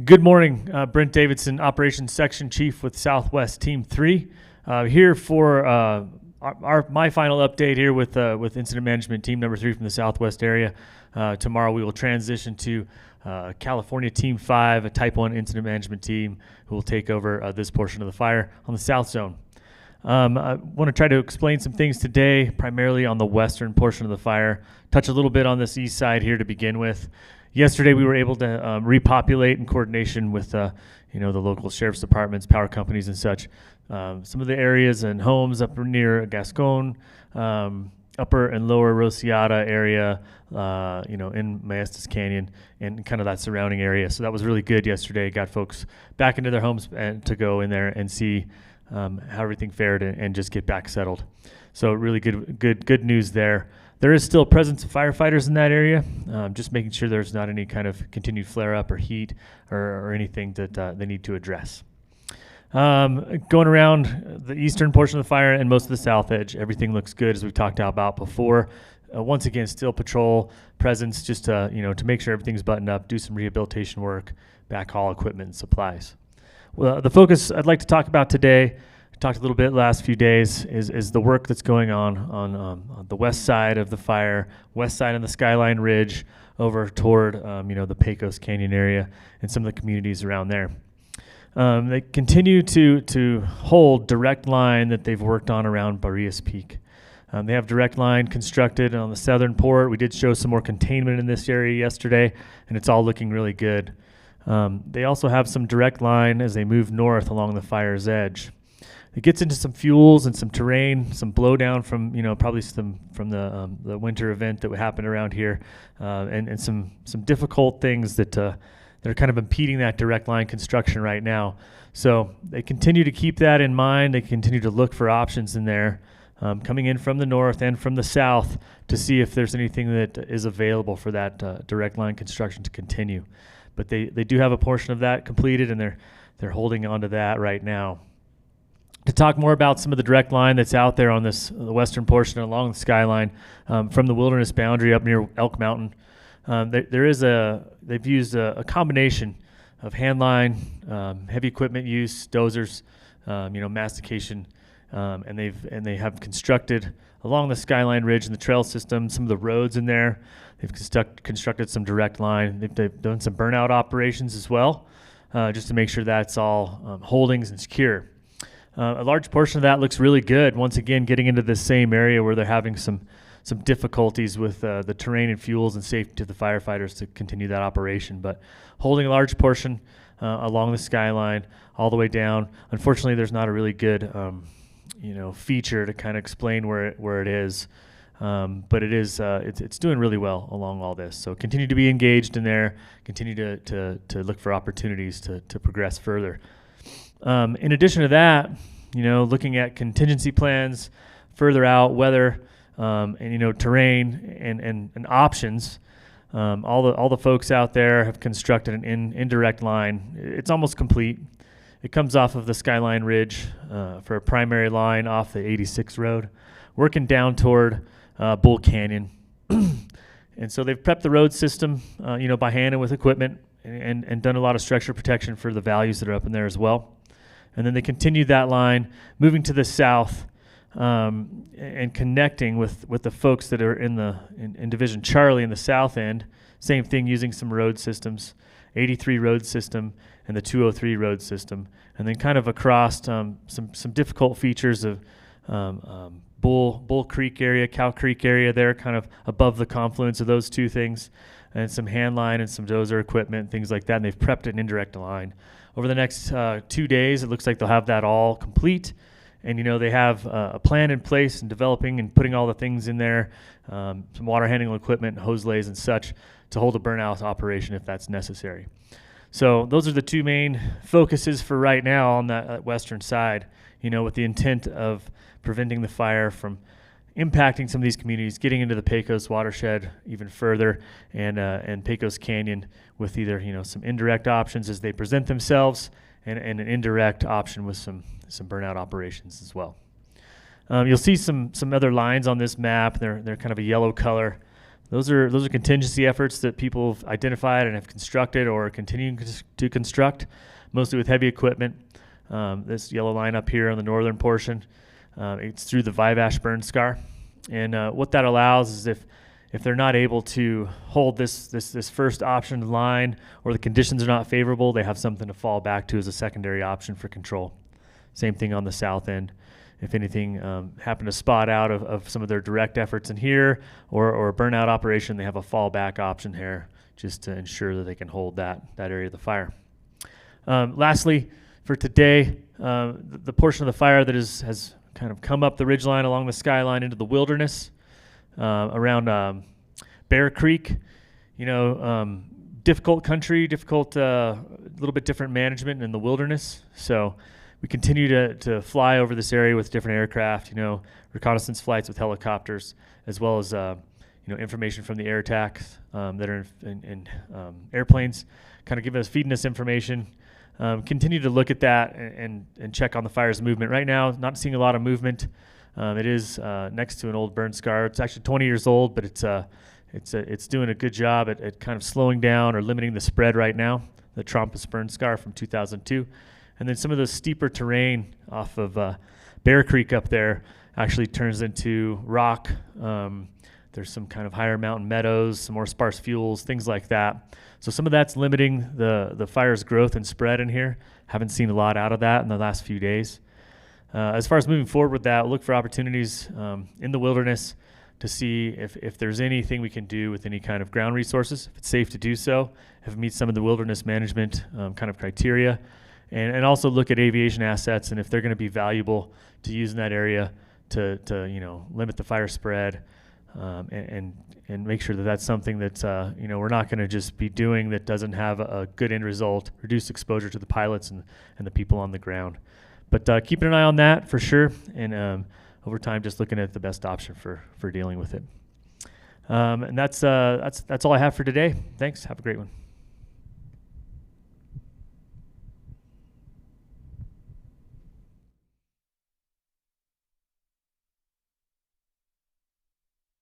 Good morning, Brent Davidson, Operations Section Chief with Southwest Team 3. Here for my final update here with Incident Management Team number 3 from the Southwest area. Tomorrow we will transition to California Team 5, a Type 1 Incident Management Team who will take over this portion of the fire on the South Zone. I want to try to explain some things today, primarily on the western portion of the fire. Touch a little bit on this east side here to begin with. Yesterday, we were able to repopulate in coordination with, the local sheriff's departments, power companies, and such. Some of the areas and homes up near Gascon, upper and lower Rosiata area, in Maestas Canyon, and kind of that surrounding area. So that was really good yesterday. Got folks back into their homes and to go in there and see how everything fared and just get back settled. So really good news there. There is still presence of firefighters in that area, just making sure there's not any kind of continued flare-up or heat or anything that they need to address. Going around the eastern portion of the fire and most of the south edge, everything looks good as we've talked about before. Once again, still patrol presence just to make sure everything's buttoned up, do some rehabilitation work, backhaul equipment and supplies. Well, the focus I'd like to talk about today, talked a little bit last few days, is the work that's going on the west side of the fire, west side of the Skyline Ridge, over toward the Pecos Canyon area and some of the communities around there. They continue to hold direct line that they've worked on around Barrias Peak. They have direct line constructed on the southern port. We did show some more containment in this area yesterday, and it's all looking really good. They also have some direct line as they move north along the fire's edge. It gets into some fuels and some terrain, some blowdown from probably some from the winter event that happened around here, and some difficult things that are kind of impeding that direct line construction right now. So they continue to keep that in mind. They continue to look for options in there, coming in from the north and from the south to see if there's anything that is available for that direct line construction to continue. But they do have a portion of that completed, and they're holding on to that right now. To talk more about some of the direct line that's out there on the western portion along the skyline from the wilderness boundary up near Elk Mountain, they've used a combination of hand line, heavy equipment use, dozers, mastication, and they have constructed along the Skyline Ridge and the trail system some of the roads in there. They've constructed some direct line. They've done some burnout operations as well, just to make sure that's all holdings and secure. A large portion of that looks really good. Once again, getting into this same area where they're having some difficulties with the terrain and fuels and safety to the firefighters to continue that operation. But holding a large portion along the skyline all the way down. Unfortunately, there's not a really good feature to kind of explain where it is. But it is it's doing really well along all this. So continue to be engaged in there. Continue to look for opportunities to progress further. In addition to that, looking at contingency plans further out, weather, and terrain and options. All the folks out there have constructed an indirect line. It's almost complete. It comes off of the Skyline Ridge for a primary line off the 86 road, working down toward Bull Canyon. And so they've prepped the road system, by hand and with equipment, and done a lot of structure protection for the values that are up in there as well. And then they continue that line, moving to the south, and connecting with the folks that are in Division Charlie in the south end. Same thing, using some road systems, 83 road system and the 203 road system. And then kind of across some difficult features of Bull Creek area, Cow Creek area there, kind of above the confluence of those two things, and some hand line and some dozer equipment, things like that. And they've prepped an indirect line. Over the next 2 days, it looks like they'll have that all complete. And, they have a plan in place and developing and putting all the things in there, some water handling equipment, hose lays and such, to hold a burnout operation if that's necessary. So those are the two main focuses for right now on that western side, with the intent of preventing the fire from impacting some of these communities, getting into the Pecos watershed even further, and Pecos Canyon with either some indirect options as they present themselves, and an indirect option with some burnout operations as well. You'll see some other lines on this map. They're kind of a yellow color. Those are contingency efforts that people have identified and have constructed or are continuing to construct, mostly with heavy equipment. This yellow line up here on the northern portion, it's through the Vivash burn scar. And what that allows is if they're not able to hold this first option line, or the conditions are not favorable, they have something to fall back to as a secondary option for control. Same thing on the south end. If anything happened to spot out of some of their direct efforts in here, or a burnout operation, they have a fallback option here just to ensure that they can hold that area of the fire. Lastly, for today, the portion of the fire that has kind of come up the ridgeline along the skyline into the wilderness around Bear Creek. Difficult country, difficult, little bit different management in the wilderness. So we continue to fly over this area with different aircraft, reconnaissance flights with helicopters, as well as information from the air attacks that are in airplanes, kind of feeding us information. Continue to look at that and check on the fire's movement. Right now, not seeing a lot of movement. It is next to an old burn scar. It's actually 20 years old, but it's doing a good job at kind of slowing down or limiting the spread right now. The Trompas burn scar from 2002. And then some of the steeper terrain off of Bear Creek up there actually turns into rock. There's some kind of higher mountain meadows, some more sparse fuels, things like that. So some of that's limiting the fire's growth and spread in here. Haven't seen a lot out of that in the last few days. As far as moving forward with that, look for opportunities in the wilderness to see if there's anything we can do with any kind of ground resources, if it's safe to do so, if it meets some of the wilderness management kind of criteria. And also look at aviation assets and if they're going to be valuable to use in that area to limit the fire spread, and make sure that that's something that we're not going to just be doing that doesn't have a good end result, reduce exposure to the pilots and the people on the ground. But keeping an eye on that for sure, and over time just looking at the best option for dealing with it. And that's all I have for today. Thanks. Have a great one.